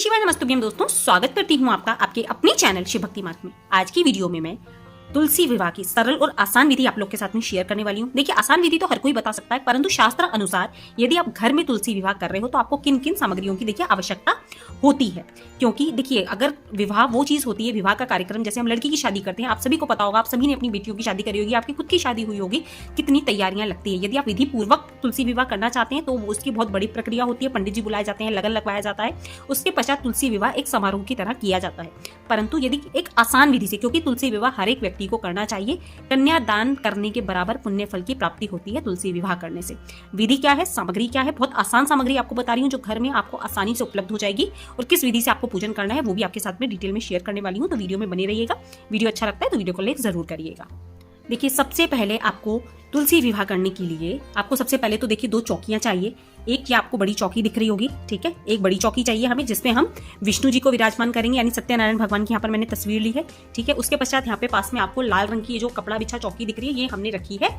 शिवाय नमस्तुभ्यम दोस्तों, स्वागत करती हूँ आपका आपके अपने चैनल शिव भक्ति मार्ग में। आज की वीडियो में मैं तुलसी विवाह की सरल और आसान विधि आप लोग के साथ में शेयर करने वाली हूँ। देखिए, आसान विधि तो हर कोई बता सकता है, परंतु शास्त्र अनुसार यदि आप घर में तुलसी विवाह कर रहे हो तो आपको किन किन सामग्रियों की देखिए आवश्यकता होती है। क्योंकि देखिए, अगर विवाह वो चीज होती है, विवाह का कार्यक्रम जैसे हम लड़की की शादी करते हैं, आप सभी को पता होगा, आप सभी ने अपनी बेटियों की शादी करी होगी, आपकी खुद की शादी हुई होगी, कितनी तैयारियां लगती है। यदि आप विधि पूर्वक तुलसी विवाह करना चाहते हैं तो उसकी बहुत बड़ी प्रक्रिया होती है। पंडित जी बुलाए जाते हैं, लगन लगवाया जाता है, उसके पश्चात तुलसी विवाह एक समारोह की तरह किया जाता है। परंतु यदि एक आसान विधि से, क्योंकि तुलसी विवाह हर एक व्यक्ति को करना चाहिए, कन्यादान करने के बराबर पुण्य फल की प्राप्ति होती है तुलसी विवाह करने से। विधि क्या है, सामग्री क्या है, बहुत आसान सामग्री आपको बता रही हूँ जो घर में आपको आसानी से उपलब्ध हो जाएगी। और किस विधि से आपको पूजन करना है वो भी आपके साथ में डिटेल में शेयर करने वाली हूँ, तो वीडियो में बने रहिएगा। वीडियो अच्छा लगता है तो वीडियो को लाइक जरूर करिएगा। देखिए, सबसे पहले आपको तुलसी विवाह करने के लिए आपको सबसे पहले तो देखिए 2 चौकियां चाहिए। एक ये आपको बड़ी चौकी दिख रही होगी, ठीक है, एक बड़ी चौकी चाहिए हमें जिसमें हम विष्णु जी को विराजमान करेंगे, यानी सत्यनारायण भगवान की यहाँ पर मैंने तस्वीर ली है, ठीक है। उसके पश्चात यहाँ पे पास में आपको लाल रंग की जो कपड़ा बिछा चौकी दिख रही है, ये हमने रखी है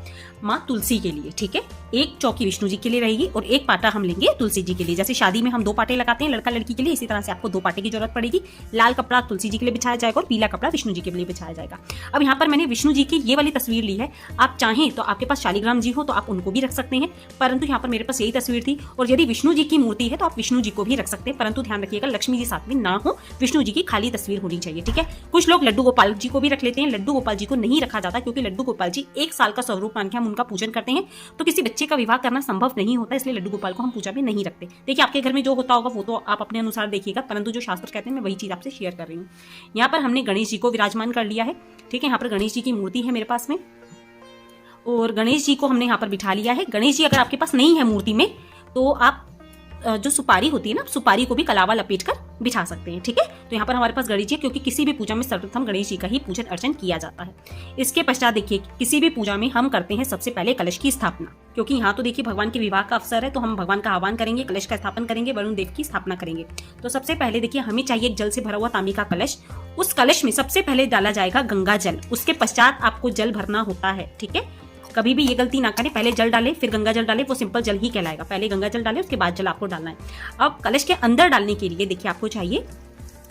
माँ तुलसी के लिए, ठीक है। एक चौकी विष्णु जी के लिए रहेगी और एक पाटा हम लेंगे तुलसी जी के लिए। जैसे शादी में हम 2 पाटे लगाते हैं लड़का लड़की के लिए, इसी तरह से आपको 2 पाटे की जरूरत पड़ेगी। लाल कपड़ा तुलसी जी के लिए बिछाया जाएगा और पीला कपड़ा विष्णु जी के लिए बिछाया जाएगा। अब यहाँ पर मैंने विष्णु जी की ये वाली तस्वीर ली है। आप चाहें तो आपके पास शालिग्राम जी हो तो आप उनको भी रख सकते हैं, परंतु यहाँ पर मेरे पास यही तस्वीर थी। और यदि विष्णु जी की मूर्ति है तो आप विष्णु जी को भी रख सकते हैं, परंतु ध्यान रखिएगा लक्ष्मी जी साथ में ना हो, विष्णु जी की खाली तस्वीर होनी चाहिए, ठीक है। कुछ लोग लड्डू गोपाल जी को भी रख लेते हैं। लड्डू गोपाल जी को नहीं रखा जाता क्योंकि लड्डू गोपाल जी 1 साल का स्वरूप मान के हम उनका पूजन करते हैं, तो किसी बच्चे का विवाह करना संभव नहीं होता, इसलिए लड्डू गोपाल को हम पूजा में नहीं रखते। देखिए, आपके घर में जो होता होगा वो तो आप अपने अनुसार देखिएगा, परंतु जो शास्त्र कहते हैं मैं वही चीज आपसे शेयर कर रही हूँ। यहाँ पर हमने गणेश जी को विराजमान कर लिया है, ठीक है। यहाँ पर गणेश जी की मूर्ति है मेरे पास में और गणेश जी को हमने यहाँ पर बिठा लिया है। गणेश जी अगर आपके पास नहीं है मूर्ति में तो आप जो सुपारी होती है ना, सुपारी को भी कलावा लपेट कर बिठा सकते हैं, ठीक है। तो यहाँ पर हमारे पास गणेश जी है क्योंकि किसी भी पूजा में सर्वप्रथम गणेश जी का ही पूजन अर्चन किया जाता है। इसके पश्चात देखिए, किसी भी पूजा में हम करते हैं सबसे पहले कलश की स्थापना, क्योंकि यहाँ तो देखिए भगवान के विवाह का अवसर है, तो हम भगवान का आह्वान करेंगे, कलश का स्थापन करेंगे, वरुण देव की स्थापना करेंगे। तो सबसे पहले देखिए हमें चाहिए एक जल से भरा हुआ तांबे का कलश। उस कलश में सबसे पहले डाला जाएगा गंगा जल, उसके पश्चात आपको जल भरना होता है, ठीक है। कभी भी ये गलती ना करें, पहले जल डालें फिर गंगा जल डालें, वो सिंपल जल ही कहलाएगा। पहले गंगा जल डालें उसके बाद जल आपको डालना है। अब कलश के अंदर डालने के लिए देखिए आपको चाहिए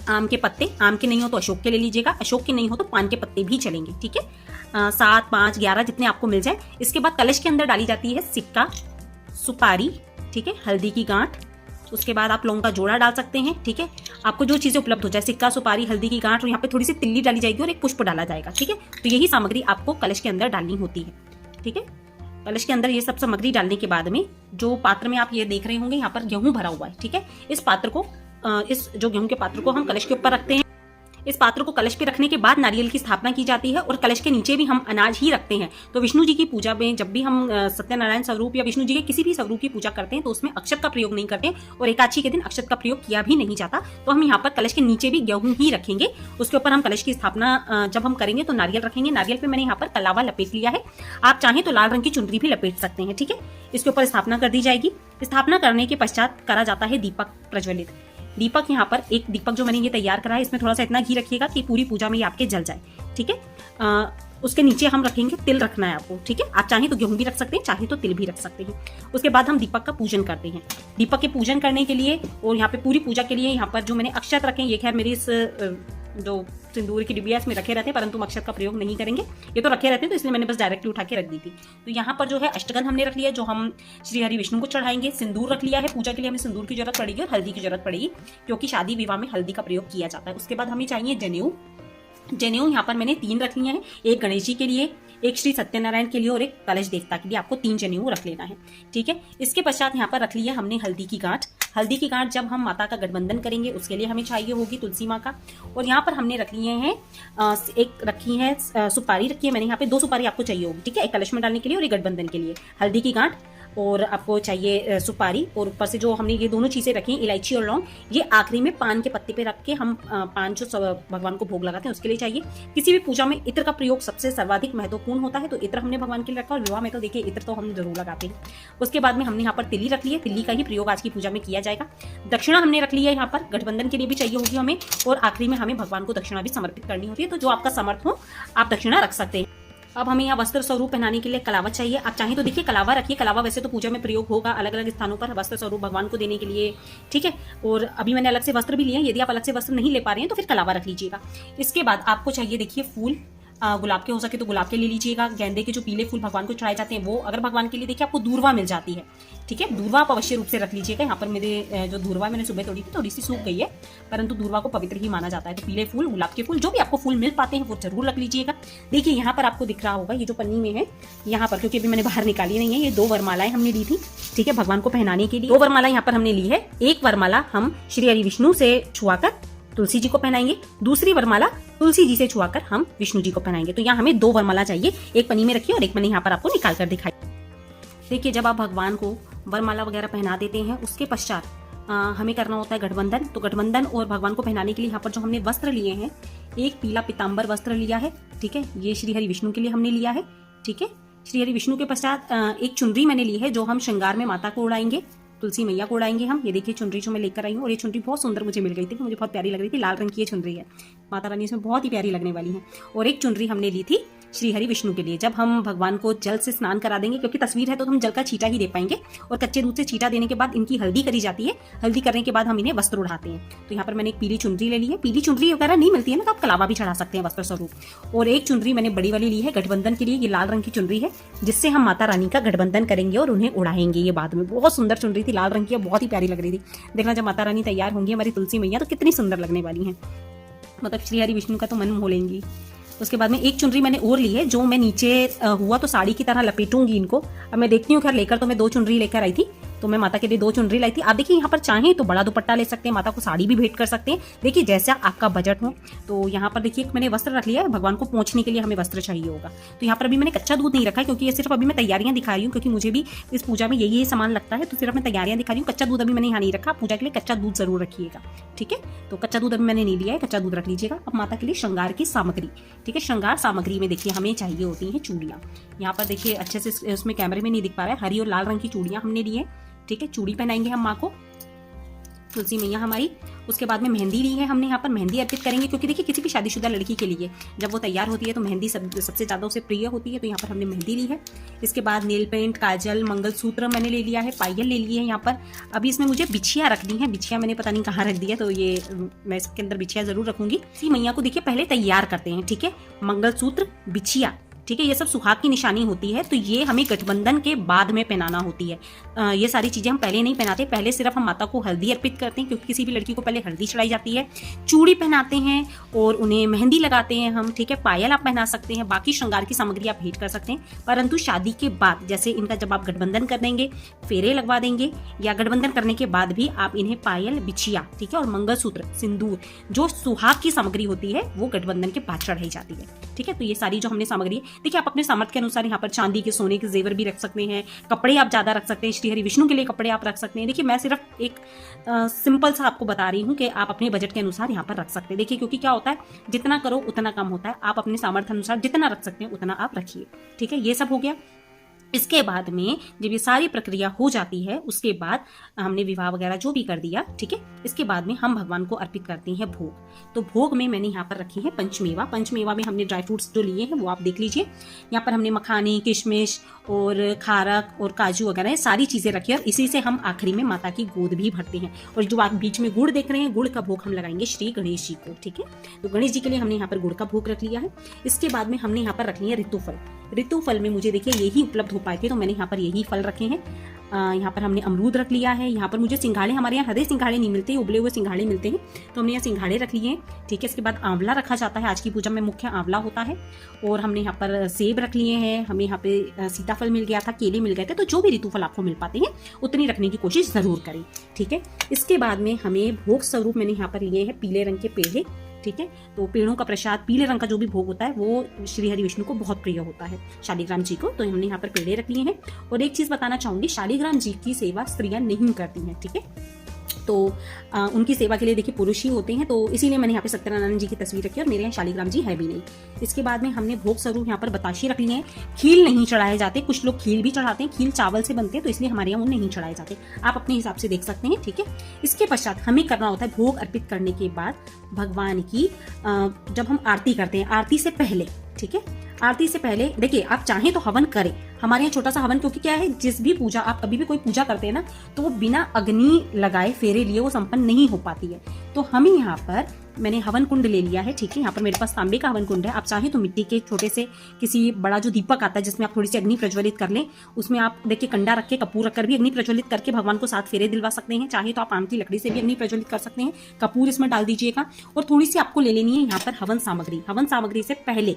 आम के पत्ते। आम के नहीं हो तो अशोक के ले लीजिएगा, अशोक के नहीं हो तो पान के पत्ते भी चलेंगे, ठीक है। 7, 5, 11 जितने आपको मिल जाए। इसके बाद कलश के अंदर डाली जाती है सिक्का, सुपारी, ठीक है, हल्दी की गांठ, उसके बाद आप लौंग का जोड़ा डाल सकते हैं, ठीक है। आपको जो चीजें उपलब्ध हो जाए, सिक्का, सुपारी, हल्दी की गांठ, और यहाँ पे थोड़ी सी तिल्ली डाली जाएगी और एक पुष्प डाला जाएगा, ठीक है। तो यही सामग्री आपको कलश के अंदर डालनी होती है, ठीक है। कलश के अंदर ये सब सामग्री डालने के बाद में जो पात्र में आप ये देख रहे होंगे, यहाँ पर गेहूं भरा हुआ है, ठीक है। इस पात्र को इस जो गेहूं के पात्र को हम कलश के ऊपर रखते हैं। इस पात्र को कलश पे रखने के बाद नारियल की स्थापना की जाती है और कलश के नीचे भी हम अनाज ही रखते हैं। तो विष्णु जी की पूजा में जब भी हम सत्यनारायण स्वरूप या विष्णु जी के किसी भी स्वरूप की पूजा करते हैं तो उसमें अक्षत का प्रयोग नहीं करते और एकादशी के दिन अक्षत का प्रयोग किया भी नहीं जाता। तो हम यहाँ पर कलश के नीचे भी गेहूं ही रखेंगे। उसके ऊपर हम कलश की स्थापना जब हम करेंगे तो नारियल रखेंगे। नारियल पे मैंने यहाँ पर कलावा लपेट लिया है, आप चाहें तो लाल रंग की चुनरी भी लपेट सकते हैं, ठीक है। इसके ऊपर स्थापना कर दी जाएगी। स्थापना करने के पश्चात करा जाता है दीपक प्रज्वलित। दीपक यहाँ पर एक दीपक जो मैंने ये तैयार करा है, इसमें थोड़ा सा इतना घी रखिएगा कि पूरी पूजा में ये आपके जल जाए, ठीक है। उसके नीचे हम रखेंगे तिल, रखना है आपको, ठीक है। आप चाहें तो गेहूं भी रख सकते हैं, चाहे तो तिल भी रख सकते हैं। उसके बाद हम दीपक का पूजन करते हैं। दीपक के पूजन करने के लिए और यहाँ पे पूरी पूजा के लिए यहाँ पर जो मैंने अक्षत रखे, ये खैर मेरी इस जो सिंदूर की डिबिया इसमें रखे रहते हैं, परंतु अक्षत का प्रयोग नहीं करेंगे, ये तो रखे रहते हैं, तो इसलिए मैंने बस डायरेक्टली उठा के रख दी थी। तो यहाँ पर जो है अष्टगंध हमने रख लिया जो हम श्री हरि विष्णु को चढ़ाएंगे। सिंदूर रख लिया है, पूजा के लिए हमें सिंदूर की जरूरत पड़ेगी और हल्दी की जरूरत पड़ेगी क्योंकि शादी विवाह में हल्दी का प्रयोग किया जाता है। उसके बाद हमें चाहिए जनेऊ। जनेऊ यहाँ पर मैंने 3 रख लिए हैं, एक गणेश जी के लिए, एक श्री सत्यनारायण के लिए और एक कलश देवता के लिए। आपको 3 जनेऊ रख लेना है, ठीक है। इसके पश्चात यहाँ पर रख लिया हमने हल्दी की गांठ। हल्दी की गांठ जब हम माता का गठबंधन करेंगे उसके लिए हमें चाहिए होगी तुलसी माँ का। और यहाँ पर हमने रख लिए हैं एक रखी है सुपारी रखी है मैंने यहाँ पे, 2 सुपारी आपको चाहिए होगी, ठीक है, एक कलश में डालने के लिए और एक गठबंधन के लिए। हल्दी की गांठ और आपको चाहिए सुपारी, और ऊपर से जो हमने ये दोनों चीजें रखी हैं, इलायची और लौंग, ये आखिरी में पान के पत्ते पे रख के हम पान जो भगवान को भोग लगाते हैं उसके लिए चाहिए। किसी भी पूजा में इत्र का प्रयोग सबसे सर्वाधिक महत्वपूर्ण होता है, तो इत्र हमने भगवान के लिए रखा और विवाह में तो देखिए इत्र तो हम जरूर लगाते हैं। उसके बाद में हमने यहाँ पर तिल्ली रख ली है, तिल्ली का ही प्रयोग आज की पूजा में किया जाएगा। दक्षिणा हमने रख ली है, यहाँ पर गठबंधन के लिए भी चाहिए होगी हमें, और आखिरी में हमें भगवान को दक्षिणा भी समर्पित करनी होती है। तो जो आपका समर्थ हो आप दक्षिणा रख सकते हैं। अब हमें यहाँ वस्त्र स्वरूप पहनाने के लिए कलावा चाहिए। आप चाहें तो देखिए कलावा रखिए। कलावा वैसे तो पूजा में प्रयोग होगा अलग अलग स्थानों पर वस्त्र स्वरूप भगवान को देने के लिए, ठीक है। और अभी मैंने अलग से वस्त्र भी लिए हैं, यदि आप अलग से वस्त्र नहीं ले पा रहे हैं तो फिर कलावा रख लीजिएगा। इसके बाद आपको चाहिए देखिए फूल, गुलाब के हो सके तो गुलाब के ले लीजिएगा। गेंदे के जो पीले फूल भगवान को चढ़ाए जाते हैं वो, अगर भगवान के लिए देखिए आपको दूर्वा मिल जाती है, ठीक है, दूर्वा आप अवश्य रूप से रख लीजिएगा। यहाँ पर मेरे जो दूर्वा मैंने सुबह तोड़ी थी थोड़ी सी सूख गई है, परंतु दूर्वा को पवित्र ही माना जाता है। तो पीले फूल, गुलाब के फूल, जो भी आपको फूल मिल पाते हैं वो जरूर रख लीजिएगा। देखिए यहाँ पर आपको दिख रहा होगा ये जो पन्नी में है, यहाँ पर, क्योंकि अभी मैंने बाहर निकाली नहीं है, ये 2 वरमालाएं हमने ली थी, ठीक है, भगवान को पहनाने के लिए 2 वरमाला यहाँ पर हमने ली है। एक वरमाला हम श्री हरि विष्णु से छुआकर तुलसी जी को पहनाएंगे, दूसरी वरमाला तुलसी जी से छुआकर हम विष्णु जी को पहनाएंगे। तो यहाँ हमें 2 वरमाला चाहिए, एक पन्नी में रखिए और एक पन्नी यहाँ पर आपको निकाल कर दिखाई। देखिए जब आप भगवान को वरमाला वगैरह पहना देते हैं उसके पश्चात हमें करना होता है गठबंधन। तो गठबंधन और भगवान को पहनाने के लिए यहाँ पर जो हमने वस्त्र लिए हैं, एक पीला पीताम्बर वस्त्र लिया है, ठीक है, ये श्री हरि विष्णु के लिए हमने लिया है, ठीक है। श्री हरि विष्णु के पश्चात एक चुनरी मैंने ली है जो हम श्रृंगार में माता को उड़ाएंगे, तुलसी मैया को उड़ाएंगे हम। ये देखिए चुनरी जो मैं लेकर आई हूँ, और ये चुनरी बहुत सुंदर मुझे मिल गई थी, मुझे बहुत प्यारी लग रही थी, लाल रंग की ये चुनरी है, माता रानी इसमें बहुत ही प्यारी लगने वाली है। और एक चुनरी हमने ली थी श्री हरि विष्णु के लिए। जब हम भगवान को जल से स्नान करा देंगे, क्योंकि तस्वीर है तो हम जल का छींटा ही दे पाएंगे, और कच्चे दूध से छींटा देने के बाद इनकी हल्दी करी जाती है। हल्दी करने के बाद हम इन्हें वस्त्र उड़ाते हैं। तो यहाँ पर मैंने एक पीली चुनरी ले ली है। पीली चुनरी वगैरह नहीं मिलती है ना तो आप कलावा भी चढ़ा सकते हैं वस्त्र स्वरूप। और एक चुनरी मैंने बड़ी वाली ली है गठबंधन के लिए, ये लाल रंग की चुनरी है, जिससे हम माता रानी का गठबंधन करेंगे और उन्हें उड़ाएंगे। ये बाद में बहुत सुंदर चुनरी थी, लाल रंग की, बहुत ही प्यारी लग रही थी। देखना जब माता रानी तैयार होंगी हमारी तुलसी मैया तो कितनी सुंदर लगने वाली है, मतलब श्री हरि विष्णु का तो मन मोह लेंगी। उसके बाद में एक चुनरी मैंने और ली है जो मैं नीचे हुआ तो साड़ी की तरह लपेटूंगी इनको। अब मैं देखती हूँ, खैर लेकर तो मैं 2 चुनरी लेकर आई थी, तो मैं माता के लिए 2 चुनरी लाई थी। आप देखिए यहाँ पर चाहें तो बड़ा दुपट्टा ले सकते हैं, माता को साड़ी भी भेंट कर सकते हैं, देखिए जैसा आपका बजट हो। तो यहाँ पर देखिए मैंने वस्त्र रख लिया है, भगवान को पहुंचने के लिए हमें वस्त्र चाहिए होगा। तो यहाँ पर अभी मैंने कच्चा दूध नहीं रखा है, क्योंकि ये सिर्फ अभी मैं तैयारियां दिखा रही हूँ, क्योंकि मुझे भी इस पूजा में यही सामान लगता है, तो सिर्फ मैं तैयारियां दिखा रही हूँ। कच्चा दूध अभी मैंने यहाँ नहीं रखा, पूजा के लिए कच्चा दूध जरूर रखिएगा, ठीक है। तो कच्चा दूध अभी मैंने नहीं लिया है, कच्चा दूध रख लीजिएगा। अब माता के लिए श्रृंगार की सामग्री, ठीक है, श्रृंगार सामग्री में देखिए हमें चाहिए होती है चूड़ियाँ। यहाँ पर देखिए अच्छे से उसमें कैमरे में नहीं दिख पा रहा है, हरी और लाल रंग की चूड़ियाँ हमने ली है, ठीक है। चूड़ी पहनाएंगे हम माँ को, तुलसी मैया हमारी। उसके बाद में मेहंदी ली है हमने, यहाँ पर मेहंदी अर्पित करेंगे, क्योंकि देखिए किसी भी शादीशुदा लड़की के लिए जब वो तैयार होती है तो मेहंदी सबसे ज़्यादा उसे प्रिय होती है, तो यहाँ पर हमने मेहंदी ली है। इसके बाद नेल पेंट, काजल, मंगलसूत्र मैंने ले लिया है, पायल ले ली है यहाँ पर। अभी इसमें मुझे बिछिया रखनी है, बिछिया मैंने पता नहीं कहाँ रख दिया, तो ये मैं इसके अंदर बिछिया जरूर रखूंगी। इसी मैया को देखिए पहले तैयार करते हैं, ठीक है, मंगलसूत्र, बिछिया, ठीक है, ये सब सुहाग की निशानी होती है, तो ये हमें गठबंधन के बाद में पहनाना होती है। ये सारी चीजें हम पहले नहीं पहनाते, पहले सिर्फ हम माता को हल्दी अर्पित करते हैं, क्योंकि किसी भी लड़की को पहले हल्दी चढ़ाई जाती है, चूड़ी पहनाते हैं और उन्हें मेहंदी लगाते हैं हम, ठीक है, पायल आप पहना सकते हैं, बाकी श्रृंगार की सामग्री आप भेंट कर सकते हैं। परंतु शादी के बाद जैसे इनका जब आप गठबंधन कर देंगे, फेरे लगवा देंगे, या गठबंधन करने के बाद भी आप इन्हें पायल, बिछिया, ठीक है, और मंगलसूत्र, सिंदूर, जो सुहाग की सामग्री होती है वो गठबंधन के बाद चढ़ाई जाती है, ठीक है। तो ये सारी जो हमने सामग्री है, देखिए आप अपने सामर्थ्य के अनुसार यहाँ पर चांदी के, सोने के जेवर भी रख सकते हैं, कपड़े आप ज्यादा रख सकते हैं, श्री हरि विष्णु के लिए कपड़े आप रख सकते हैं। देखिए मैं सिर्फ एक सिंपल सा आपको बता रही हूँ कि आप अपने बजट के अनुसार यहाँ पर रख सकते हैं। देखिए क्योंकि क्या होता है, जितना करो उतना कम होता है, आप अपने सामर्थ्य अनुसार जितना रख सकते हैं उतना आप रखिए, ठीक है। ये सब हो गया। इसके बाद में जब ये सारी प्रक्रिया हो जाती है, उसके बाद हमने विवाह वगैरह जो भी कर दिया, ठीक है, इसके बाद में हम भगवान को अर्पित करते हैं भोग। तो भोग में मैंने यहाँ पर रखी है पंचमेवा। पंचमेवा में हमने ड्राई फ्रूट्स जो लिए हैं वो आप देख लीजिए। यहाँ पर हमने मखाने, किशमिश और खारक और काजू वगैरह सारी चीजें रखी है, और इसी से हम आखिरी में माता की गोद भी भरते हैं। और जो आप बीच में गुड़ देख रहे हैं, गुड़ का भोग हम लगाएंगे श्री गणेश जी को, ठीक है। तो गणेश जी के लिए हमने यहाँ पर गुड़ का भोग रख लिया है। इसके बाद में हमने यहाँ पर रख लिया ऋतुफल। ऋतुफल में मुझे देखिए यही उपलब्ध हो पाए थे, तो मैंने यहाँ पर यही फल रखे हैं। यहाँ पर हमने अमरूद रख लिया है। यहाँ पर मुझे सिंघाड़े, हमारे यहाँ हरे सिंघाड़े नहीं मिलते, उबले हुए सिंघाड़े मिलते हैं, तो हमने यहाँ सिंघाड़े रख लिए हैं, ठीक है। इसके बाद आंवला रखा जाता है, आज की पूजा में मुख्य आंवला होता है। और हमने यहाँ पर सेब रख लिए हैं, हमें यहाँ पे सीताफल मिल गया था, केले मिल गए थे, तो जो भी ऋतुफल आपको मिल पाते हैं उतनी रखने की कोशिश जरूर करें, ठीक है। इसके बाद में हमें भोग स्वरूप मैंने यहाँ पर लिए हैं पीले रंग के पेड़े, ठीक है। तो पेड़ों का प्रसाद, पीले रंग का जो भी भोग होता है वो श्री हरि विष्णु को बहुत प्रिय होता है, शालिग्राम जी को, तो हमने यहाँ पर पेड़े रख लिए हैं। और एक चीज बताना चाहूंगी, शालिग्राम जी की सेवा स्त्रियां नहीं करती हैं, ठीक है। तो उनकी सेवा के लिए देखिए पुरुष ही होते हैं, तो इसीलिए मैंने यहाँ पे सत्यनारायण जी की तस्वीर रखी है, और मेरे यहाँ शालिग्राम जी है भी नहीं। इसके बाद में हमने भोग स्वरूप यहाँ पर बताशे रख लिए हैं। खील नहीं चढ़ाए जाते, कुछ लोग खील भी चढ़ाते हैं, खील चावल से बनते हैं, तो इसलिए हमारे यहाँ वो नहीं चढ़ाए जाते, आप अपने हिसाब से देख सकते हैं, ठीक है। इसके पश्चात हमें करना होता है भोग अर्पित करने के बाद भगवान की जब हम आरती करते हैं, आरती से पहले, ठीक है, आरती से पहले देखिए आप चाहें तो हवन करें। हमारे यहाँ छोटा सा हवन, क्योंकि क्या है, जिस भी पूजा आप कभी भी कोई पूजा करते हैं ना, तो वो बिना अग्नि लगाए फेरे लिए वो संपन्न नहीं हो पाती है। तो हमें यहाँ पर मैंने हवन कुंड ले लिया है, ठीक है। यहाँ पर मेरे पास तांबे का हवन कुंड है। आप चाहें तो मिट्टी के छोटे से किसी बड़ा जो दीपक आता है जिसमें आप थोड़ी सी अग्नि प्रज्वलित कर लें, उसमें आप देखिए कंडा रख के कपूर रखकर भी अग्नि प्रज्वलित करके भगवान को 7 फेरे दिलवा सकते हैं। चाहे तो आप आम की लकड़ी से भी अग्नि प्रज्वलित कर सकते हैं। कपूर इसमें डाल दीजिएगा और थोड़ी सी आपको ले लेनी है यहाँ पर हवन सामग्री। हवन सामग्री से पहले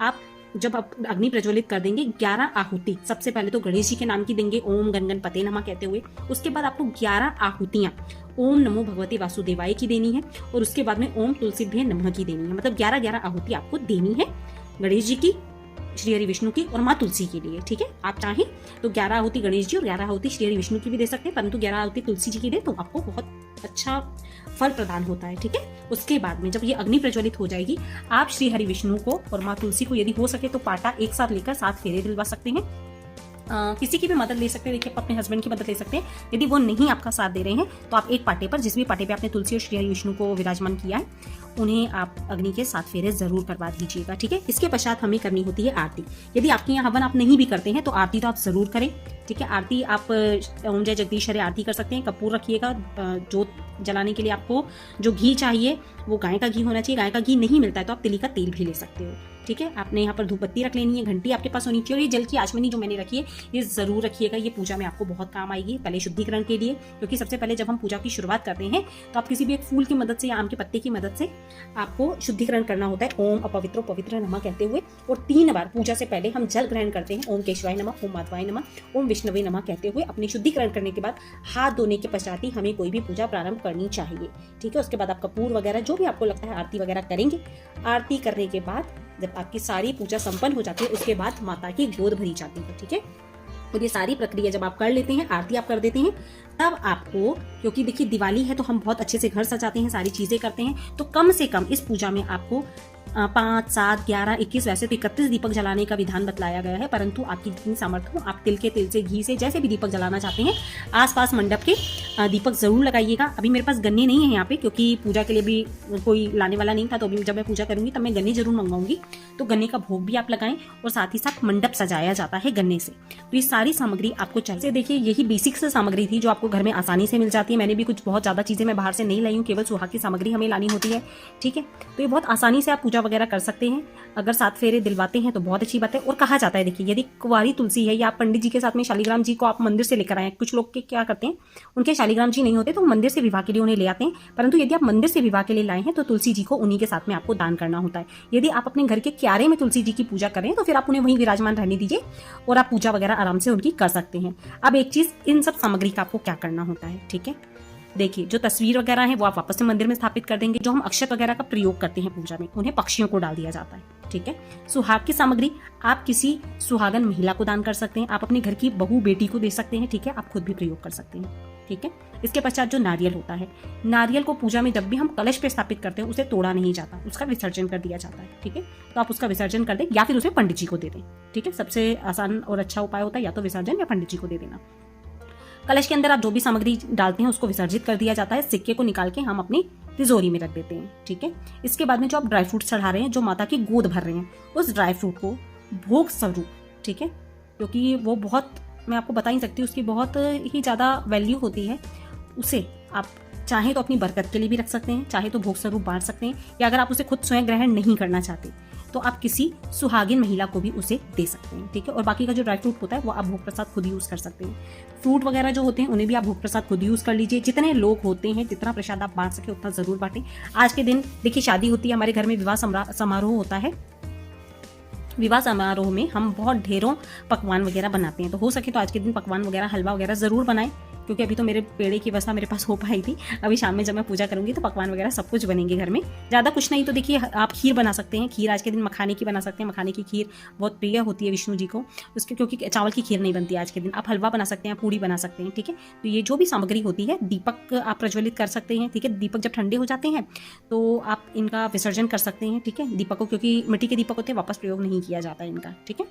आप जब आप अग्नि प्रज्वलित कर देंगे 11 आहुति सबसे पहले तो गणेश जी के नाम की देंगे, ओम गण गणपते नमः कहते हुए। उसके बाद आपको 11 आहुतियां ओम नमो भगवते वासुदेवाय की देनी है और उसके बाद में ओम तुलसीभ्ये नमः की देनी है। मतलब 11 आहुति आपको देनी है गणेश जी की, श्री हरि विष्णु की और माँ तुलसी के लिए, ठीक है। आप चाहें तो 11 आहुति गणेश जी और 11 आहुति श्री हरि विष्णु की भी दे सकते हैं, परंतु 11 आहुति तुलसी जी की दे तो आपको बहुत अच्छा फल प्रदान होता है, ठीक है। उसके बाद में जब ये अग्नि प्रज्वलित हो जाएगी, आप श्री हरि विष्णु को और माँ तुलसी को यदि हो सके तो पाटा एक साथ लेकर 7 फेरे दिलवा सकते हैं। किसी की भी मदद ले सकते हैं। देखिए आप अपने हस्बैंड की मदद ले सकते हैं। यदि वो नहीं आपका साथ दे रहे हैं तो आप एक पाटे पर, जिस भी पाटे पे आपने तुलसी और श्री हरि विष्णु को विराजमान किया है, उन्हें आप अग्नि के 7 फेरे जरूर करवा दीजिएगा, ठीक है। इसके पश्चात हमें करनी होती है आरती। यदि आपके यहाँ हवन आप नहीं भी करते हैं तो आरती तो आप जरूर करें, ठीक है। आरती आप ओम जय जगदीश हरे आरती कर सकते हैं। कपूर रखिएगा। जोत जलाने के लिए आपको जो घी चाहिए वो गाय का घी होना चाहिए। गाय का घी नहीं मिलता है तो आप तिली का तेल भी ले सकते हो, ठीक है। आपने यहाँ पर धूप बत्ती रख लेनी है, घंटी आपके पास होनी चाहिए और ये जल की आचमनी जो मैंने रखी है ये जरूर रखिएगा। ये पूजा में आपको बहुत काम आएगी पहले शुद्धिकरण के लिए, क्योंकि सबसे पहले जब हम पूजा की शुरुआत करते हैं तो आप किसी भी एक फूल की मदद से या आम के पत्ते की मदद से आपको शुद्धिकरण करना होता है। ओम अपवित्रो पवित्र नमः कहते हुए और 3 बार पूजा से पहले हम जल ग्रहण करते हैं। ओम केशवाय नमः, ओम माधवाय नमः, ओम विष्णवे नमः कहते हुए अपने शुद्धिकरण करने के बाद हाथ धोने के पश्चात ही हमें कोई भी पूजा प्रारंभ करनी चाहिए, ठीक है। उसके बाद आप कपूर वगैरह जो भी आपको लगता है आरती वगैरह करेंगे। आरती करने के बाद जब आपकी सारी पूजा संपन्न हो जाती है उसके बाद माता की गोद भरी जाती है, ठीक है। और ये सारी प्रक्रिया जब आप कर लेते हैं, आरती आप कर देते हैं, तब आपको, क्योंकि देखिए दिवाली है तो हम बहुत अच्छे से घर सजाते हैं, सारी चीजें करते हैं, तो कम से कम इस पूजा में आपको 5, 7, 11, 21 वैसे तो 31 दीपक जलाने का विधान बतलाया गया है, परंतु आपकी जितनी सामर्थ्य हो आप तिल के तेल से, घी से, जैसे भी दीपक जलाना चाहते हैं आसपास मंडप के दीपक जरूर लगाइएगा। अभी मेरे पास गन्ने नहीं है यहाँ पे, क्योंकि पूजा के लिए भी कोई लाने वाला नहीं था, तो अभी जब मैं पूजा करूंगी तब मैं गन्ने जरूर मंगवाऊंगी। तो गन्ने का भोग भी आप लगाएं और साथ ही साथ मंडप सजाया जाता है गन्ने से। तो ये सारी सामग्री आपको चाहिए। देखिए यही बेसिक से सामग्री थी जो आपको घर में आसानी से मिल जाती है। मैंने भी कुछ बहुत ज्यादा चीजें मैं बाहर से नहीं लाई हूँ, केवल सुहाग की सामग्री हमें लानी होती है, ठीक है। तो ये बहुत आसानी से आप पूजा वगैरह कर सकते हैं। अगर 7 फेरे दिलवाते हैं तो बहुत अच्छी बात है। और कहा जाता है, देखिए यदि कुंवारी तुलसी है या आप पंडित जी के साथ में शालिग्राम जी को आप मंदिर से लेकर आए, कुछ लोग के क्या करते हैं, उनके शालिग्राम जी नहीं होते तो मंदिर से विवाह के लिए उन्हें ले आते हैं, परंतु यदि आप मंदिर से विवाह के लिए लाए हैं तो तुलसी जी को उन्हीं के साथ में आपको दान करना होता है। यदि आप अपने घर के क्यारे में तुलसी जी की पूजा करें तो फिर आप उन्हें वहीं विराजमान रहने दीजिए और आप पूजा वगैरह आराम से उनकी कर सकते हैं। अब एक चीज, इन सब सामग्री का आपको क्या करना होता है, ठीक है। देखिए जो तस्वीर वगैरह है वो आप वापस से मंदिर में स्थापित कर देंगे। जो हम अक्षत वगैरह का प्रयोग करते हैं पूजा में, उन्हें पक्षियों को डाल दिया जाता है, ठीक है। सुहाग की सामग्री आप किसी सुहागन महिला को दान कर सकते हैं, आप अपने घर की बहू बेटी को दे सकते हैं, ठीक है। आप खुद भी प्रयोग कर सकते हैं, ठीक है। इसके पश्चात जो नारियल होता है, नारियल को पूजा में जब भी हम कलश पे स्थापित करते हैं उसे तोड़ा नहीं जाता, उसका विसर्जन कर दिया जाता है, ठीक है। तो आप उसका विसर्जन कर दें या फिर उसे पंडित जी को दे दें, ठीक है। सबसे आसान और अच्छा उपाय होता है या तो विसर्जन या पंडित जी को दे देना। कलश के अंदर आप जो भी सामग्री डालते हैं उसको विसर्जित कर दिया जाता है। सिक्के को निकाल के हम अपनी तिजोरी में रख देते हैं, ठीक है। इसके बाद में जो आप ड्राई फ्रूट चढ़ा रहे हैं, जो माता की गोद भर रहे हैं, उस ड्राई फ्रूट को भोग स्वरूप, ठीक है, क्योंकि वो बहुत, मैं आपको बता नहीं सकती, उसकी बहुत ही ज़्यादा वैल्यू होती है, उसे आप चाहे तो अपनी बरकत के लिए भी रख सकते हैं, चाहे तो भोग स्वरूप बांट सकते हैं, या अगर आप उसे खुद स्वयं ग्रहण नहीं करना चाहते तो आप किसी सुहागिन महिला को भी उसे दे सकते हैं, ठीक है। और बाकी का जो ड्राई फ्रूट होता है वो आप भोग प्रसाद खुद यूज कर सकते हैं। फ्रूट वगैरह जो होते हैं उन्हें भी आप भोग प्रसाद खुद यूज कर लीजिए। जितने लोग होते हैं जितना प्रसाद आप बांट सके उतना जरूर बांटें। आज के दिन देखिए शादी होती है, हमारे घर में विवाह समारोह होता है, विवाह समारोह में हम बहुत ढेरों पकवान वगैरह बनाते हैं, तो हो सके तो आज के दिन पकवान वगैरह, हलवा वगैरह जरूर बनाएं, क्योंकि अभी तो मेरे पेड़े की व्यवस्था मेरे पास हो पाई थी। अभी शाम में जब मैं पूजा करूंगी तो पकवान वगैरह सब कुछ बनेंगे घर में। ज़्यादा कुछ नहीं तो देखिए आप खीर बना सकते हैं। खीर आज के दिन मखाने की बना सकते हैं। मखाने की खीर बहुत प्रिय होती है विष्णु जी को, उसके क्योंकि चावल की खीर नहीं बनती आज के दिन। आप हलवा बना सकते हैं, पूड़ी बना सकते हैं, ठीक है। तो ये जो भी सामग्री होती है, दीपक आप प्रज्वलित कर सकते हैं, ठीक है। दीपक जब ठंडे हो जाते हैं तो आप इनका विसर्जन कर सकते हैं, ठीक है। दीपकों, क्योंकि मिट्टी के दीपक होते हैं, वापस प्रयोग नहीं किया जाता है इनका, ठीक है।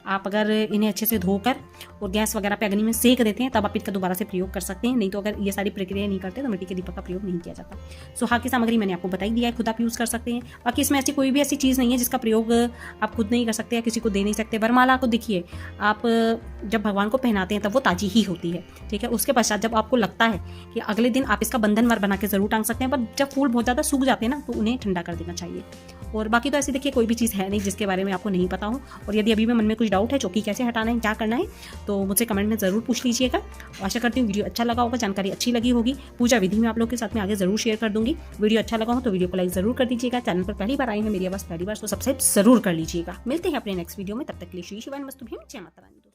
आप अगर इन्हें अच्छे से धोकर और गैस वगैरह पे अग्नि में सेक देते हैं तब आप इसका दोबारा से प्रयोग कर सकते हैं, नहीं तो अगर ये सारी प्रक्रिया नहीं करते तो मिट्टी के दीपक का प्रयोग नहीं किया जाता। सो हाँ की सामग्री मैंने आपको बताई दिया है, खुद आप यूज़ कर सकते हैं। बाकी इसमें ऐसी कोई भी ऐसी चीज़ नहीं है जिसका प्रयोग आप खुद नहीं कर सकते या किसी को दे नहीं सकते। वरमाला को देखिए, आप जब भगवान को पहनाते हैं तब वो ताजी ही होती है, ठीक है। उसके पश्चात जब आपको लगता है कि अगले दिन आप इसका बंधन वर बना के जरूर टांग सकते हैं, पर जब फूल बहुत ज़्यादा सूख जाते हैं ना तो उन्हें ठंडा कर देना चाहिए। और बाकी तो ऐसे देखिए कोई भी चीज़ है नहीं जिसके बारे में आपको नहीं पता हो, और यदि अभी भी मन में कुछ डाउट है चौकी कैसे हटाना है, क्या करना है, तो मुझसे कमेंट में ज़रूर पूछ लीजिएगा। आशा करती हूँ वीडियो अच्छा लगा होगा, जानकारी अच्छी लगी होगी। पूजा विधि में आप लोग के साथ में आगे जरूर शेयर कर दूंगी। वीडियो अच्छा लगा हो तो वीडियो को लाइक जरूर कर दीजिएगा। चैनल पर पहली बार आए हैं, मेरी आवाज़ पहली बार, तो सब्सक्राइब जरूर कर लीजिएगा। मिलते हैं अपने नेक्स्ट वीडियो में, तब तक के लिए श्री शिवाय नमस्तुभ्यं, जय माता रानी।